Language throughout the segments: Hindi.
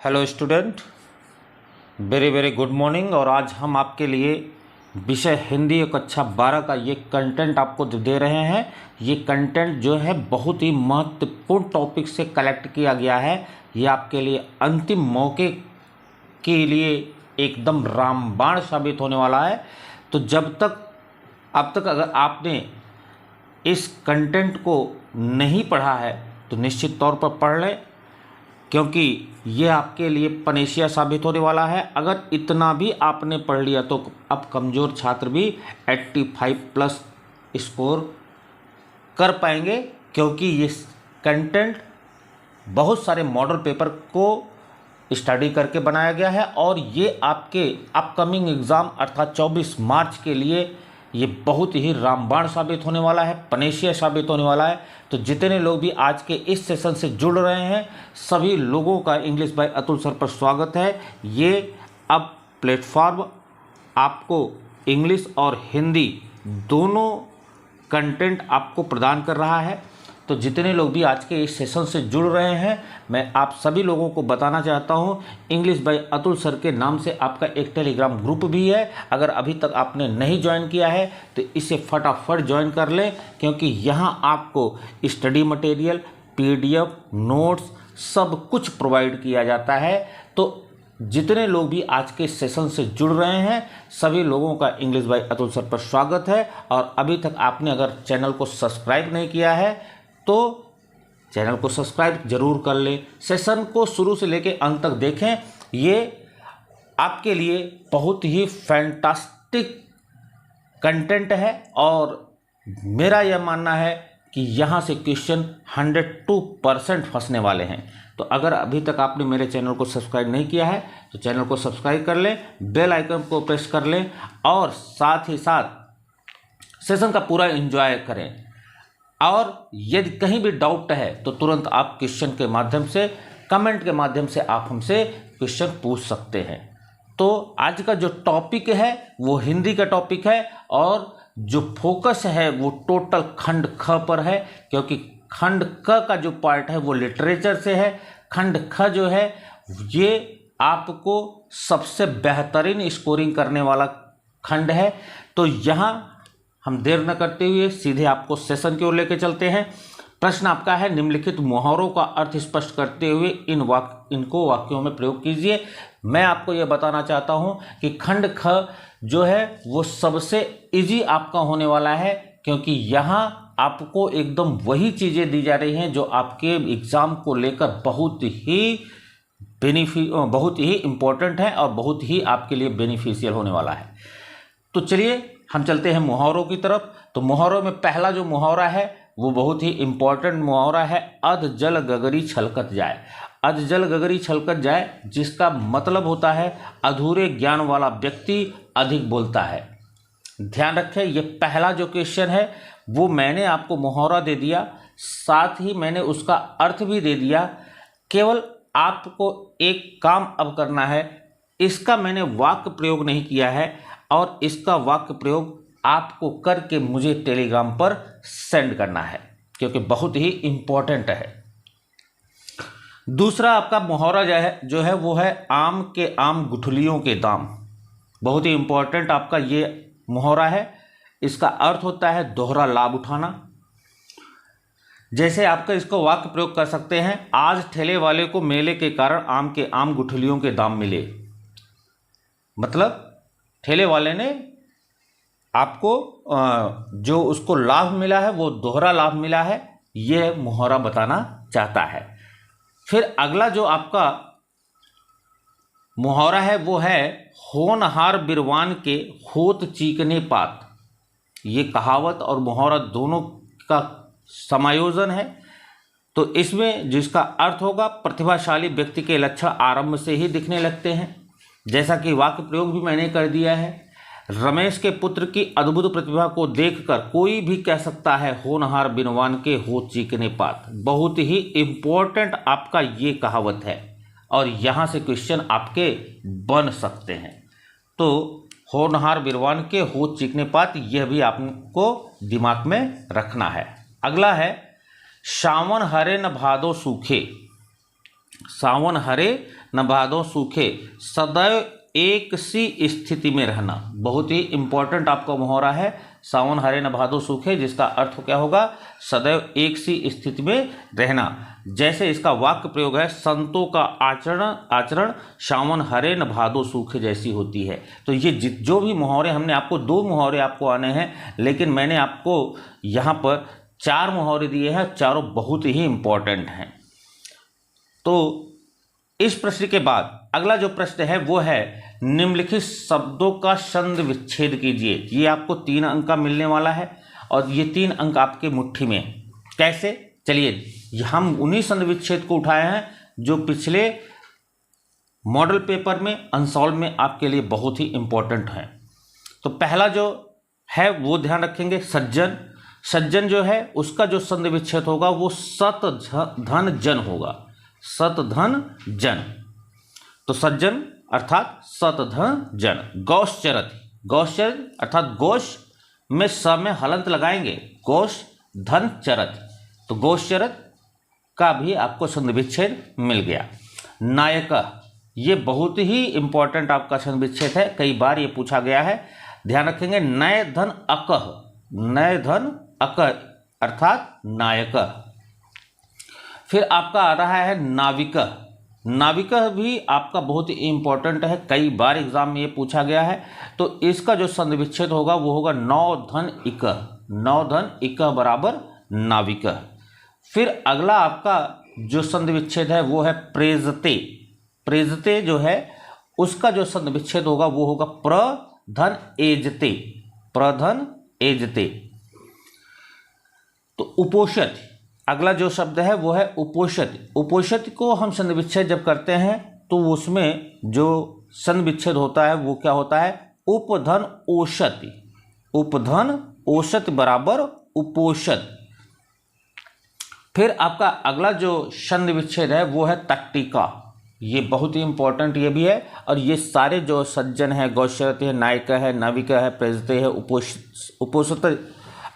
Hello student, very very good morning. और आज हम आपके लिए विषय हिंदी कक्षा 12 का ये कंटेंट आपको दे रहे हैं। ये कंटेंट जो है बहुत ही महत्वपूर्ण टॉपिक से कलेक्ट किया गया है। ये आपके लिए अंतिम मौके के लिए एकदम रामबाण साबित होने वाला है। तो अब तक अगर आपने इस कंटेंट को नहीं पढ़ा है तो निश्चित तौर पर पढ़ लें, क्योंकि ये आपके लिए पनेशिया साबित होने वाला है। अगर इतना भी आपने पढ़ लिया तो अब कमज़ोर छात्र भी 85 प्लस स्कोर कर पाएंगे, क्योंकि ये कंटेंट बहुत सारे मॉडल पेपर को स्टडी करके बनाया गया है और ये आपके अपकमिंग एग्ज़ाम अर्थात 24 मार्च के लिए ये बहुत ही रामबाण साबित होने वाला है, पनेशिया साबित होने वाला है। तो जितने लोग भी आज के इस सेशन से जुड़ रहे हैं सभी लोगों का इंग्लिश बाय अतुल सर पर स्वागत है। ये अब प्लेटफॉर्म आपको इंग्लिश और हिंदी दोनों कंटेंट आपको प्रदान कर रहा है। तो जितने लोग भी आज के इस सेशन से जुड़ रहे हैं मैं आप सभी लोगों को बताना चाहता हूं, इंग्लिश बाय अतुल सर के नाम से आपका एक टेलीग्राम ग्रुप भी है। अगर अभी तक आपने नहीं ज्वाइन किया है तो इसे फटाफट ज्वाइन कर लें, क्योंकि यहां आपको स्टडी मटेरियल, पीडीएफ, नोट्स सब कुछ प्रोवाइड किया जाता है। तो जितने लोग भी आज के सेशन से जुड़ रहे हैं सभी लोगों का इंग्लिश बाय अतुल सर पर स्वागत है। और अभी तक आपने अगर चैनल को सब्सक्राइब नहीं किया है तो चैनल को सब्सक्राइब जरूर कर लें। सेशन को शुरू से लेकर अंत तक देखें। ये आपके लिए बहुत ही फैंटास्टिक कंटेंट है और मेरा यह मानना है कि यहाँ से क्वेश्चन 102% फंसने वाले हैं। तो अगर अभी तक आपने मेरे चैनल को सब्सक्राइब नहीं किया है तो चैनल को सब्सक्राइब कर लें, बेल आइकन को प्रेस कर लें और साथ ही साथ सेशन का पूरा एंजॉय करें। और यदि कहीं भी डाउट है तो तुरंत आप क्वेश्चन के माध्यम से, कमेंट के माध्यम से आप हमसे क्वेश्चन पूछ सकते हैं। तो आज का जो टॉपिक है वो हिंदी का टॉपिक है और जो फोकस है वो टोटल खंड ख पर है, क्योंकि खंड क का जो पार्ट है वो लिटरेचर से है। खंड ख जो है ये आपको सबसे बेहतरीन स्कोरिंग करने वाला खंड है। तो यहाँ हम देर न करते हुए सीधे आपको सेशन की ओर लेके चलते हैं। प्रश्न आपका है, निम्नलिखित मुहावरों का अर्थ स्पष्ट करते हुए इनको वाक्यों में प्रयोग कीजिए। मैं आपको यह बताना चाहता हूं कि खंड ख जो है वो सबसे इजी आपका होने वाला है, क्योंकि यहाँ आपको एकदम वही चीज़ें दी जा रही हैं जो आपके एग्ज़ाम को लेकर बहुत ही इम्पोर्टेंट है और बहुत ही आपके लिए बेनिफिशियल होने वाला है। तो चलिए हम चलते हैं मुहावरों की तरफ। तो मुहावरों में पहला जो मुहावरा है वो बहुत ही इम्पोर्टेंट मुहावरा है, अध जल गगरी छलकत जाए। अध जल गगरी छलकत जाए जिसका मतलब होता है अधूरे ज्ञान वाला व्यक्ति अधिक बोलता है। ध्यान रखें, ये पहला जो क्वेश्चन है वो मैंने आपको मुहावरा दे दिया, साथ ही मैंने उसका अर्थ भी दे दिया। केवल आपको एक काम अब करना है, इसका मैंने वाक्य प्रयोग नहीं किया है और इसका वाक्य प्रयोग आपको करके मुझे टेलीग्राम पर सेंड करना है, क्योंकि बहुत ही इम्पोर्टेंट है। दूसरा आपका मुहावरा जो है वो है आम के आम गुठलियों के दाम। बहुत ही इम्पोर्टेंट आपका ये मुहावरा है। इसका अर्थ होता है दोहरा लाभ उठाना। जैसे आपका इसको वाक्य प्रयोग कर सकते हैं, आज ठेले वाले को मेले के कारण आम के आम गुठलियों के दाम मिले। मतलब ठेले वाले ने आपको जो उसको लाभ मिला है वो दोहरा लाभ मिला है, यह मुहावरा बताना चाहता है। फिर अगला जो आपका मुहावरा है वो है होनहार बिरवान के होत चीकने पात। ये कहावत और मुहावरा दोनों का समायोजन है। तो इसमें जिसका अर्थ होगा प्रतिभाशाली व्यक्ति के लक्षण आरंभ से ही दिखने लगते हैं, जैसा कि वाक्य प्रयोग भी मैंने कर दिया है। रमेश के पुत्र की अद्भुत प्रतिभा को देखकर कोई भी कह सकता है होनहार बिरवान के होत चीकने पात। बहुत ही इम्पोर्टेंट आपका ये कहावत है और यहाँ से क्वेश्चन आपके बन सकते हैं। तो होनहार बिरवान के होत चीकने पात, यह भी आपको दिमाग में रखना है। अगला है सावन हरे न भादो सूखे। सावन हरे नभा दो सूखे, सदैव एक सी स्थिति में रहना। बहुत ही इंपॉर्टेंट आपका मुहावरा है, सावन हरे नभा दो सूखे, जिसका अर्थ क्या होगा, सदैव एक सी स्थिति में रहना। जैसे इसका वाक्य प्रयोग है, संतों का आचरण सावन हरे नभा दो सूखे जैसी होती है। तो ये जो भी मुहावरे हमने आपको, 2 मुहावरे आपको आने हैं, लेकिन मैंने आपको यहाँ पर 4 मुहावरे दिए हैं, चारों बहुत ही इंपॉर्टेंट हैं। तो इस प्रश्न के बाद अगला जो प्रश्न है वो है, निम्नलिखित शब्दों का संधि विच्छेद कीजिए। ये आपको 3 अंक का मिलने वाला है और ये 3 अंक आपके मुट्ठी में। कैसे, चलिए हम उन्हीं संधि विच्छेद को उठाए हैं जो पिछले मॉडल पेपर में अनसॉल्व में आपके लिए बहुत ही इंपॉर्टेंट है। तो पहला जो है वो ध्यान रखेंगे, सज्जन। सज्जन जो है उसका जो संधि विच्छेद होगा वो सत धन जन होगा, सत धन जन। तो सज्जन अर्थात सत धन जन। गौश्चरत, गौश्चरत अर्थात गोश में स में हलंत लगाएंगे, गोश धन चरत, तो गोश्चरत का भी आपको संधि विच्छेद मिल गया। नायक, ये बहुत ही इंपॉर्टेंट आपका संधि विच्छेद है, कई बार ये पूछा गया है, ध्यान रखेंगे। नय धन अकह, नय धन अकह अर्थात नायक। फिर आपका आ रहा है नाविक। नाविक भी आपका बहुत ही इंपॉर्टेंट है, कई बार एग्जाम में ये पूछा गया है। तो इसका जो संधि विच्छेद होगा वो होगा नौ धन इक, नौ धन इक बराबर नाविक। फिर अगला आपका जो संधि विच्छेद है वो है प्रेजते। प्रेजते जो है उसका जो संधि विच्छेद होगा वो होगा प्रधन एजते, प्रधन एजते। तो उपोषित, अगला जो शब्द है वो है उपोषित। उपोषित को हम संधि विच्छेद जब करते हैं तो उसमें जो संधि विच्छेद होता है वो क्या होता है, उपधन ओषति, उपधन ओषत बराबर उपोषित। फिर आपका अगला जो संधि विच्छेद है वो है तट्टिका। ये बहुत ही इंपॉर्टेंट ये भी है, और ये सारे जो सज्जन है, गौश्चरत है, नायक है, नाविक है, प्रेजते है, उपोषित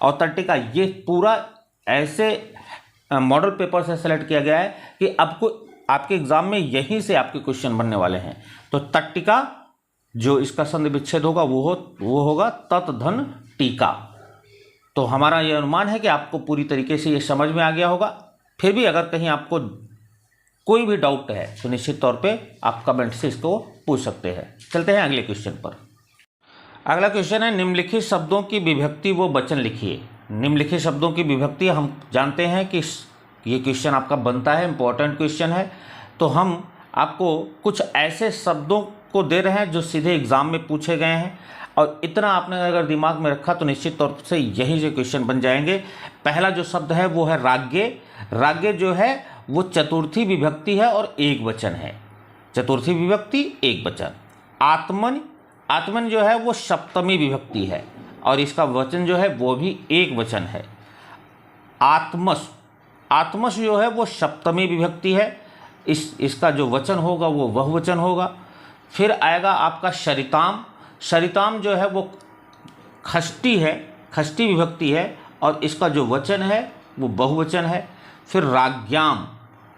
और तट्टिका, ये पूरा ऐसे मॉडल पेपर से सेलेक्ट किया गया है कि आपको आपके एग्जाम में यहीं से आपके क्वेश्चन बनने वाले हैं। तो तट्टिका जो इसका संधि विच्छेद होगा वो होगा तत् धन टीका। तो हमारा ये अनुमान है कि आपको पूरी तरीके से ये समझ में आ गया होगा। फिर भी अगर कहीं आपको कोई भी डाउट है तो निश्चित तौर पे आप कमेंट से इसको पूछ सकते हैं। चलते हैं अगले क्वेश्चन पर। अगला क्वेश्चन है, निम्नलिखित शब्दों की विभक्ति व वचन लिखिए। निम्नलिखित शब्दों की विभक्ति, हम जानते हैं कि ये क्वेश्चन आपका बनता है, इंपॉर्टेंट क्वेश्चन है। तो हम आपको कुछ ऐसे शब्दों को दे रहे हैं जो सीधे एग्जाम में पूछे गए हैं, और इतना आपने अगर दिमाग में रखा तो निश्चित तौर से यही से क्वेश्चन बन जाएंगे। पहला जो शब्द है वो है राज्ञ। राज्ञ जो है वो चतुर्थी विभक्ति है और एक वचन है, चतुर्थी विभक्ति एक वचन। आत्मन, आत्मन जो है वो सप्तमी विभक्ति है और इसका वचन जो है वो भी एक वचन है। आत्मस, आत्मस जो है वो सप्तमी विभक्ति है, इसका जो वचन होगा वो बहुवचन होगा। फिर आएगा आपका सरिताम। सरिताम जो है वो खष्टी है, खष्टी विभक्ति है और इसका जो वचन है वो बहुवचन है। फिर राज्ञाम,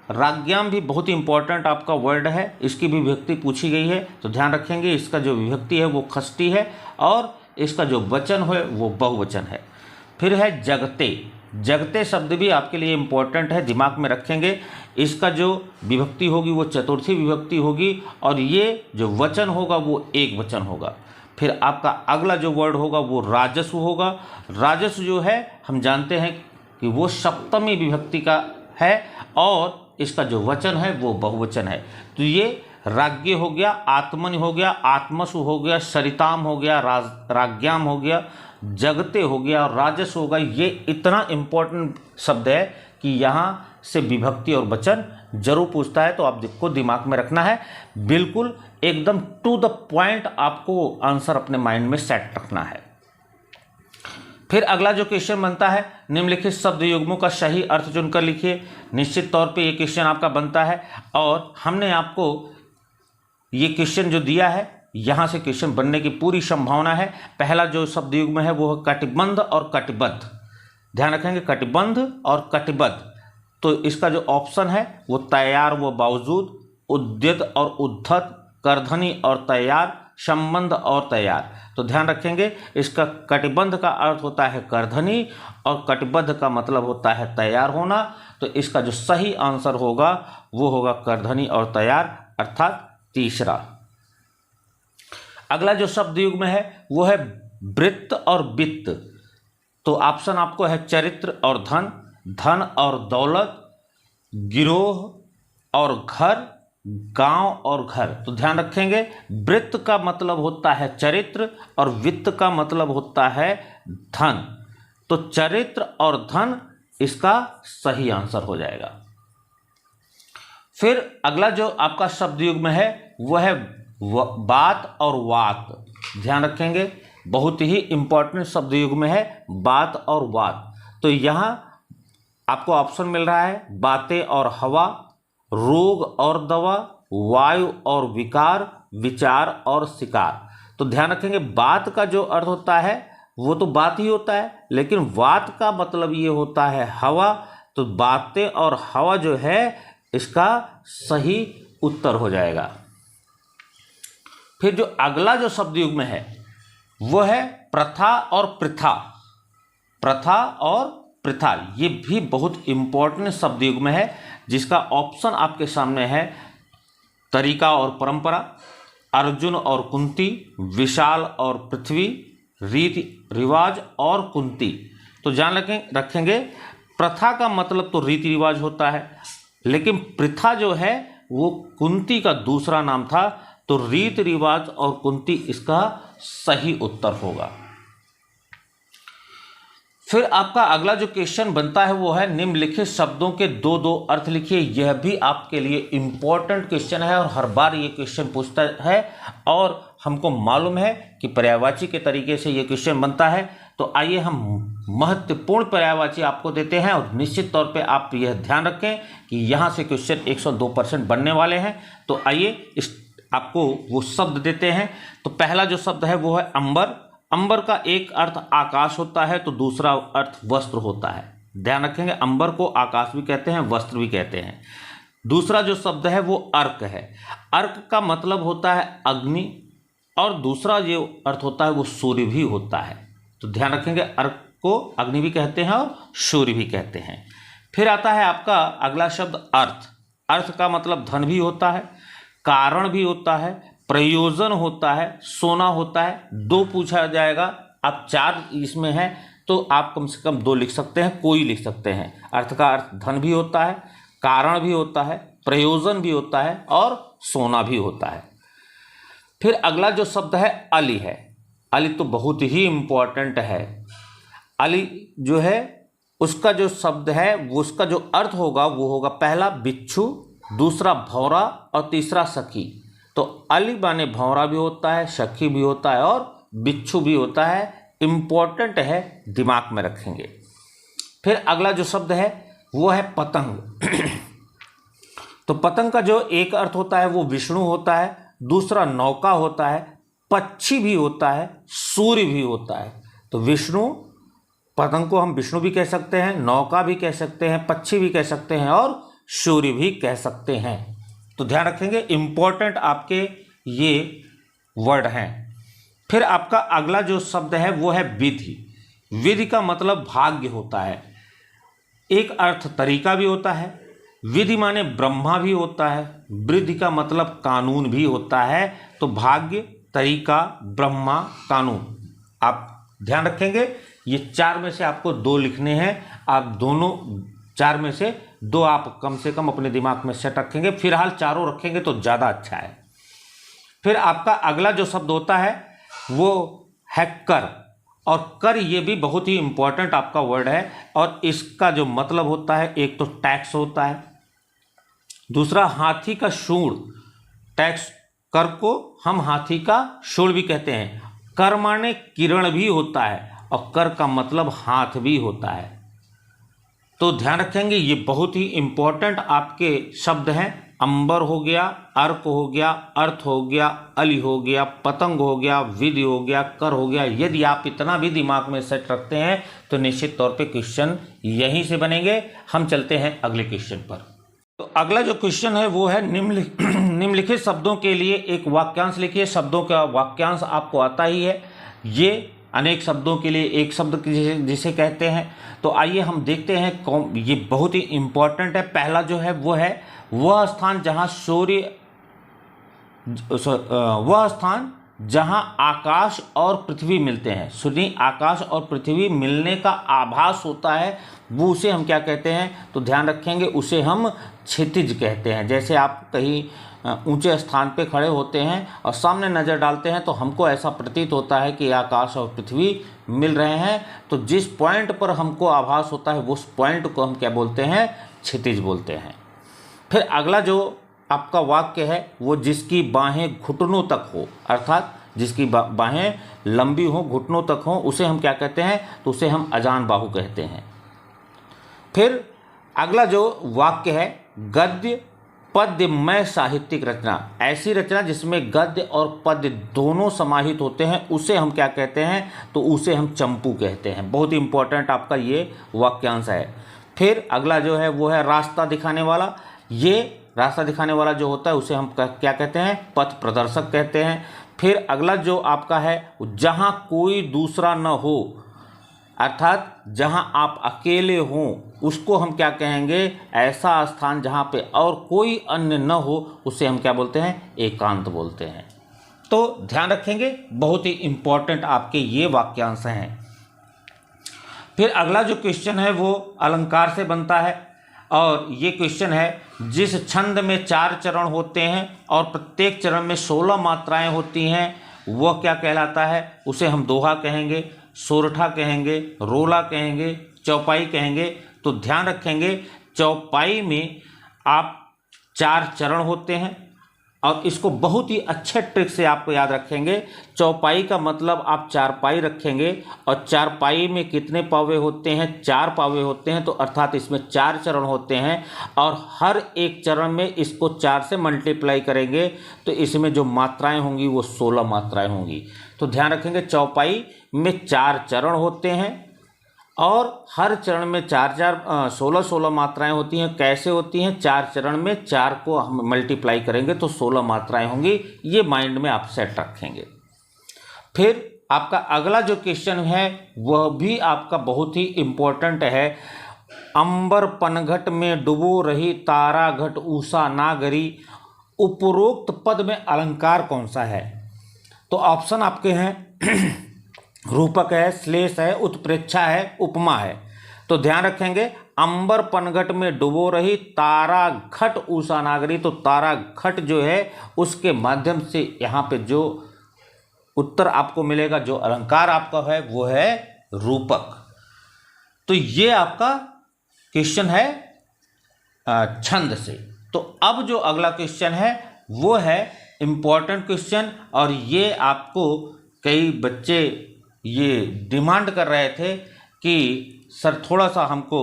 राज्ञाम भी बहुत ही इंपॉर्टेंट आपका वर्ड है, इसकी भी विभक्ति पूछी गई है, तो ध्यान रखेंगे इसका जो विभक्ति है वो खष्टी है और इसका जो वचन है वो बहुवचन है। फिर है जगते। जगते शब्द भी आपके लिए इंपॉर्टेंट है, दिमाग में रखेंगे। इसका जो विभक्ति होगी वो चतुर्थी विभक्ति होगी और ये जो वचन होगा वो एक वचन होगा। फिर आपका अगला जो वर्ड होगा वो राजस्व होगा। राजस्व जो है हम जानते हैं कि वो सप्तमी विभक्ति का है और इसका जो वचन है वो बहुवचन है। तो ये राज्ञ हो गया, आत्मन हो गया, आत्मसु हो गया, सरिताम हो गया, राज्ञाम हो गया, जगते हो गया और राजस्व हो गया। ये इतना इम्पोर्टेंट शब्द है कि यहाँ से विभक्ति और वचन जरूर पूछता है, तो आपको दिमाग में रखना है, बिल्कुल एकदम टू द पॉइंट आपको आंसर अपने माइंड में सेट रखना है। फिर अगला जो क्वेश्चन बनता है, निम्नलिखित शब्द युग्मों का सही अर्थ चुनकर लिखिए। निश्चित तौर पे ये क्वेश्चन आपका बनता है और हमने आपको ये क्वेश्चन जो दिया है यहाँ से क्वेश्चन बनने की पूरी संभावना है। पहला जो शब्द युग्म है वो है कटिबंध और कटिबद्ध। ध्यान रखेंगे कटिबंध और कटिबद्ध। तो इसका जो ऑप्शन है वो तैयार व बावजूद, उद्यत और उद्धत, करधनी और तैयार, संबंध और तैयार। तो ध्यान रखेंगे, इसका कटिबंध का अर्थ होता है करधनी और कटिबद्ध का मतलब होता है तैयार होना। तो इसका जो सही आंसर होगा वो होगा करधनी और तैयार, अर्थात तीसरा। अगला जो शब्द युग्म है वो है वृत्त और वित्त। तो ऑप्शन आपको है चरित्र और धन, धन और दौलत, गिरोह और घर, गांव और घर। तो ध्यान रखेंगे, वृत्त का मतलब होता है चरित्र और वित्त का मतलब होता है धन। तो चरित्र और धन इसका सही आंसर हो जाएगा। फिर अगला जो आपका शब्द युग्म है वह है बात और वात। ध्यान रखेंगे, बहुत ही इंपॉर्टेंट शब्द युग्म है बात और वात। तो यहाँ आपको ऑप्शन मिल रहा है बातें और हवा, रोग और दवा, वायु और विकार, विचार और शिकार। तो ध्यान रखेंगे, बात का जो अर्थ होता है वो तो बात ही होता है, लेकिन वात का मतलब ये होता है हवा। तो बातें और हवा जो है इसका सही उत्तर हो जाएगा। फिर जो अगला जो शब्द युग्म है वो है प्रथा और प्रथा। प्रथा और प्रथा ये भी बहुत इंपॉर्टेंट शब्द युग्म है, जिसका ऑप्शन आपके सामने है तरीका और परंपरा, अर्जुन और कुंती, विशाल और पृथ्वी, रीति रिवाज और कुंती। तो जान रखेंगे, प्रथा का मतलब तो रीति रिवाज होता है, लेकिन प्रथा जो है वो कुंती का दूसरा नाम था। तो रीति रिवाज और कुंती इसका सही उत्तर होगा। फिर आपका अगला जो क्वेश्चन बनता है वो है निम्नलिखित शब्दों के दो दो अर्थ लिखिए। यह भी आपके लिए इंपॉर्टेंट क्वेश्चन है और हर बार ये क्वेश्चन पूछता है और हमको मालूम है कि पर्यायवाची के तरीके से ये क्वेश्चन बनता है। तो आइए हम महत्वपूर्ण पर्यायवाची आपको देते हैं और निश्चित तौर पे आप यह ध्यान रखें कि यहाँ से क्वेश्चन 102% बनने वाले हैं। तो आइए इस आपको वो शब्द देते हैं। तो पहला जो शब्द है वो है अंबर। अंबर का एक अर्थ आकाश होता है तो दूसरा अर्थ वस्त्र होता है। ध्यान रखेंगे, अंबर को आकाश भी कहते हैं, वस्त्र भी कहते हैं। दूसरा जो शब्द है वो अर्क है। अर्क का मतलब होता है अग्नि और दूसरा जो अर्थ होता है वो सूर्य भी होता है। तो ध्यान रखेंगे, अर्क को अग्नि भी कहते हैं और सूर्य भी कहते हैं। फिर आता है आपका अगला शब्द अर्थ। अर्थ का मतलब धन भी होता है, कारण भी होता है, प्रयोजन होता है, सोना होता है। दो पूछा जाएगा, आप 4 इसमें हैं तो आप कम से कम 2 लिख सकते हैं, कोई लिख सकते हैं। अर्थ का अर्थ धन भी होता है, कारण भी होता है, प्रयोजन भी होता है और सोना भी होता है। फिर अगला जो शब्द है अली है। अली तो बहुत ही इंपॉर्टेंट है। अली जो है उसका जो शब्द है उसका जो अर्थ होगा वो होगा पहला बिच्छू, दूसरा भौरा और तीसरा सखी। तो अली माने भौरा भी होता है, सखी भी होता है और बिच्छू भी होता है। इंपॉर्टेंट है, दिमाग में रखेंगे। फिर अगला जो शब्द है वो है पतंग। तो पतंग का जो एक अर्थ होता है वो विष्णु होता है, दूसरा नौका होता है, पक्षी भी होता है, सूर्य भी होता है। तो विष्णु, पतंग को हम विष्णु भी कह सकते हैं, नौका भी कह सकते हैं, पक्षी भी कह सकते हैं और सूर्य भी कह सकते हैं। तो ध्यान रखेंगे, इंपॉर्टेंट आपके ये वर्ड हैं। फिर आपका अगला जो शब्द है वो है विधि। विधि का मतलब भाग्य होता है। एक अर्थ तरीका भी होता है, विधि माने ब्रह्मा भी होता है, विधि का मतलब कानून भी होता है। तो भाग्य, तरीका, ब्रह्मा, कानून। आप ध्यान रखेंगे, ये 4 में से आपको 2 लिखने हैं। आप दोनों 4 में से 2 आप कम से कम अपने दिमाग में सेट रखेंगे। फिलहाल चारों रखेंगे तो ज़्यादा अच्छा है। फिर आपका अगला जो शब्द होता है वो है कर। और कर ये भी बहुत ही इंपॉर्टेंट आपका वर्ड है और इसका जो मतलब होता है एक तो टैक्स होता है, दूसरा हाथी का सूंड। टैक्स, कर को हम हाथी का सूंड भी कहते हैं। कर माने किरण भी होता है और कर का मतलब हाथ भी होता है। तो ध्यान रखेंगे, ये बहुत ही इंपॉर्टेंट आपके शब्द हैं। अंबर हो गया, अर्क हो गया, अर्थ हो गया, अली हो गया, पतंग हो गया, विधि हो गया, कर हो गया। यदि आप इतना भी दिमाग में सेट रखते हैं तो निश्चित तौर पे क्वेश्चन यहीं से बनेंगे। हम चलते हैं अगले क्वेश्चन पर। तो अगला जो क्वेश्चन है वो है निम्नलिखित शब्दों के लिए एक वाक्यांश लिखिए। शब्दों का वाक्यांश आपको आता ही है, ये अनेक शब्दों के लिए एक शब्द जिसे कहते हैं। तो आइए हम देखते हैं, ये बहुत ही इंपॉर्टेंट है। पहला जो है वो है वह स्थान जहां आकाश और पृथ्वी मिलते हैं। सुनिए, आकाश और पृथ्वी मिलने का आभास होता है, वो उसे हम क्या कहते हैं? तो ध्यान रखेंगे, उसे हम क्षितिज कहते हैं। जैसे आप कहीं ऊंचे स्थान पे खड़े होते हैं और सामने नज़र डालते हैं तो हमको ऐसा प्रतीत होता है कि आकाश और पृथ्वी मिल रहे हैं। तो जिस पॉइंट पर हमको आभास होता है उस पॉइंट को हम क्या बोलते हैं? क्षितिज बोलते हैं। फिर अगला जो आपका वाक्य है वो जिसकी बाहें घुटनों तक हो, अर्थात जिसकी बाहें लंबी हो, घुटनों तक हो, उसे हम क्या कहते हैं? तो उसे हम अजान बाहु कहते हैं। फिर अगला जो वाक्य है गद्य पद्यमय साहित्यिक रचना, ऐसी रचना जिसमें गद्य और पद्य दोनों समाहित होते हैं, उसे हम क्या कहते हैं? तो उसे हम चंपू कहते हैं। बहुत ही इंपॉर्टेंट आपका ये वाक्यांश है। फिर अगला जो है वो है रास्ता दिखाने वाला। ये रास्ता दिखाने वाला जो होता है उसे हम क्या कहते हैं? पथ प्रदर्शक कहते हैं। फिर अगला जो आपका है जहाँ कोई दूसरा न हो, अर्थात जहाँ आप अकेले हों, उसको हम क्या कहेंगे? ऐसा स्थान जहाँ पे और कोई अन्य न हो, उसे हम क्या बोलते हैं? एकांत बोलते हैं। तो ध्यान रखेंगे, बहुत ही इंपॉर्टेंट आपके ये वाक्यांश हैं। फिर अगला जो क्वेश्चन है वो अलंकार से बनता है और ये क्वेश्चन है जिस छंद में 4 चरण होते हैं और प्रत्येक चरण में 16 मात्राएं होती हैं, वह क्या कहलाता है? उसे हम दोहा कहेंगे, सोरठा कहेंगे, रोला कहेंगे, चौपाई कहेंगे। तो ध्यान रखेंगे, चौपाई में आप 4 चरण होते हैं और इसको बहुत ही अच्छे ट्रिक से आपको याद रखेंगे। चौपाई का मतलब आप चारपाई रखेंगे और चारपाई में कितने पावे होते हैं? 4 पावे होते हैं। तो अर्थात इसमें 4 चरण होते हैं और हर एक चरण में इसको 4 से मल्टीप्लाई करेंगे तो इसमें जो मात्राएं होंगी वो 16 मात्राएं होंगी। तो ध्यान रखेंगे, चौपाई में 4 चरण होते हैं और हर चरण में 16 मात्राएं होती हैं। कैसे होती हैं? 4 चरण में 4 को हम मल्टीप्लाई करेंगे तो 16 मात्राएं होंगी। ये माइंड में आप सेट रखेंगे। फिर आपका अगला जो क्वेश्चन है वह भी आपका बहुत ही इम्पोर्टेंट है। अंबर पनघट में डुबो रही तारा घट ऊषा नागरी, उपरोक्त पद में अलंकार कौन सा है? तो ऑप्शन आपके हैं रूपक है, श्लेष है, उत्प्रेक्षा है, उपमा है। तो ध्यान रखेंगे, अंबर पनघट में डुबो रही तारा घट उषा नागरी, तो तारा घट जो है उसके माध्यम से यहाँ पे जो उत्तर आपको मिलेगा, जो अलंकार आपका है वो है रूपक। तो ये आपका क्वेश्चन है छंद से। तो अब जो अगला क्वेश्चन है वो है इम्पॉर्टेंट क्वेश्चन और ये आपको कई बच्चे ये डिमांड कर रहे थे कि सर थोड़ा सा हमको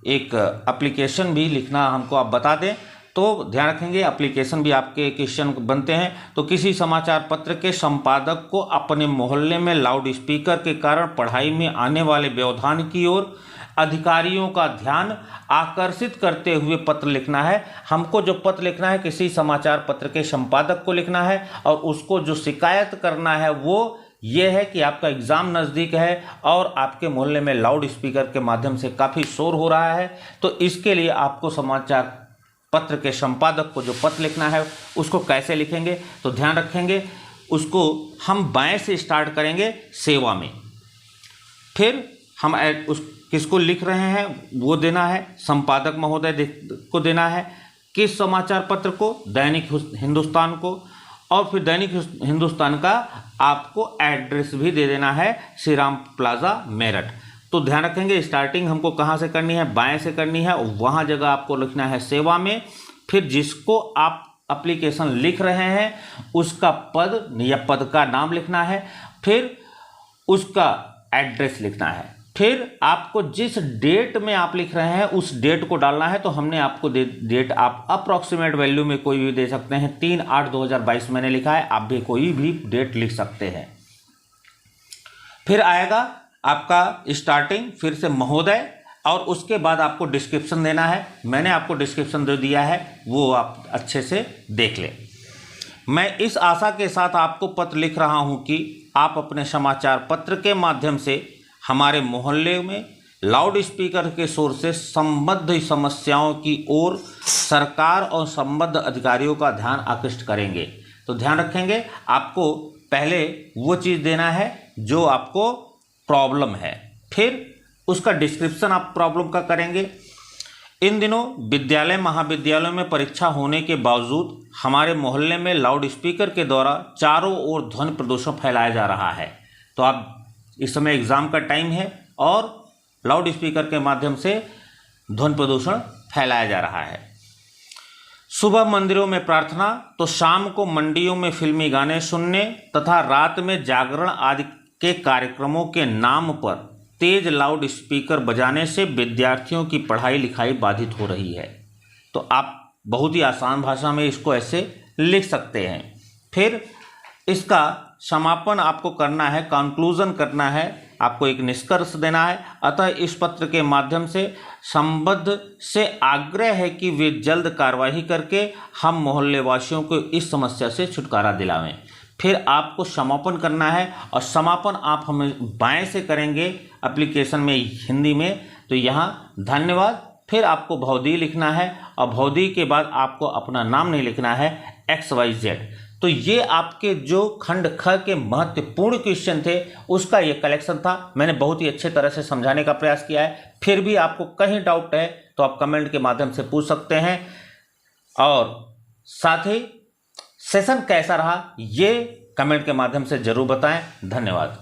एक एप्लीकेशन भी लिखना, हमको आप बता दें। तो ध्यान रखेंगे, एप्लीकेशन भी आपके क्वेश्चन बनते हैं। तो किसी समाचार पत्र के संपादक को अपने मोहल्ले में लाउड स्पीकर के कारण पढ़ाई में आने वाले व्यवधान की ओर अधिकारियों का ध्यान आकर्षित करते हुए पत्र लिखना है। हमको जो पत्र लिखना है किसी समाचार पत्र के संपादक को लिखना है और उसको जो शिकायत करना है वो ये है कि आपका एग्ज़ाम नज़दीक है और आपके मोहल्ले में लाउड स्पीकर के माध्यम से काफ़ी शोर हो रहा है। तो इसके लिए आपको समाचार पत्र के संपादक को जो पत्र लिखना है उसको कैसे लिखेंगे? तो ध्यान रखेंगे, उसको हम बाएं से स्टार्ट करेंगे, सेवा में। फिर हम किसको लिख रहे हैं वो देना है, संपादक महोदय को देना है। किस समाचार पत्र को? दैनिक हिंदुस्तान को। और फिर दैनिक हिंदुस्तान का आपको एड्रेस भी दे देना है, श्री राम प्लाजा मेरठ। तो ध्यान रखेंगे, स्टार्टिंग हमको कहाँ से करनी है? बाएं से करनी है। वहाँ जगह आपको लिखना है सेवा में। फिर जिसको आप एप्लीकेशन लिख रहे हैं उसका पद या पद का नाम लिखना है, फिर उसका एड्रेस लिखना है। फिर आपको जिस डेट में आप लिख रहे हैं उस डेट को डालना है। तो हमने आपको डेट आप अप्रॉक्सीमेट वैल्यू में कोई भी दे सकते हैं। 3/8/2022 मैंने लिखा है, आप भी कोई भी डेट लिख सकते हैं। फिर आएगा आपका स्टार्टिंग, फिर से महोदय, और उसके बाद आपको डिस्क्रिप्शन देना है। मैंने आपको डिस्क्रिप्शन दे दिया है, वो आप अच्छे से देख लें। मैं इस आशा के साथ आपको पत्र लिख रहा हूं कि आप अपने समाचार पत्र के माध्यम से हमारे मोहल्ले में लाउड स्पीकर के शोर से संबद्ध समस्याओं की ओर सरकार और संबद्ध अधिकारियों का ध्यान आकृष्ट करेंगे। तो ध्यान रखेंगे, आपको पहले वो चीज़ देना है जो आपको प्रॉब्लम है, फिर उसका डिस्क्रिप्शन आप प्रॉब्लम का करेंगे। इन दिनों विद्यालय महाविद्यालयों में परीक्षा होने के बावजूद हमारे मोहल्ले में लाउड स्पीकर के द्वारा चारों ओर ध्वनि प्रदूषण फैलाया जा रहा है। तो आप इस समय एग्ज़ाम का टाइम है और लाउड स्पीकर के माध्यम से ध्वनि प्रदूषण फैलाया जा रहा है। सुबह मंदिरों में प्रार्थना तो शाम को मंडियों में फिल्मी गाने सुनने तथा रात में जागरण आदि के कार्यक्रमों के नाम पर तेज लाउड स्पीकर बजाने से विद्यार्थियों की पढ़ाई लिखाई बाधित हो रही है। तो आप बहुत ही आसान भाषा में इसको ऐसे लिख सकते हैं। फिर इसका समापन आपको करना है, कंक्लूजन करना है, आपको एक निष्कर्ष देना है। अतः इस पत्र के माध्यम से संबद्ध से आग्रह है कि वे जल्द कार्रवाई करके हम मोहल्ले वासियों को इस समस्या से छुटकारा दिलावें। फिर आपको समापन करना है और समापन आप हमें बाएं से करेंगे एप्लीकेशन में हिंदी में। तो यहाँ धन्यवाद, फिर आपको भौदी लिखना है और भौदी के बाद आपको अपना नाम नहीं लिखना है, XYZ। तो ये आपके जो खंड ख के महत्वपूर्ण क्वेश्चन थे उसका ये कलेक्शन था। मैंने बहुत ही अच्छे तरह से समझाने का प्रयास किया है। फिर भी आपको कहीं डाउट है तो आप कमेंट के माध्यम से पूछ सकते हैं। और साथ ही सेशन कैसा रहा ये कमेंट के माध्यम से जरूर बताएं। धन्यवाद।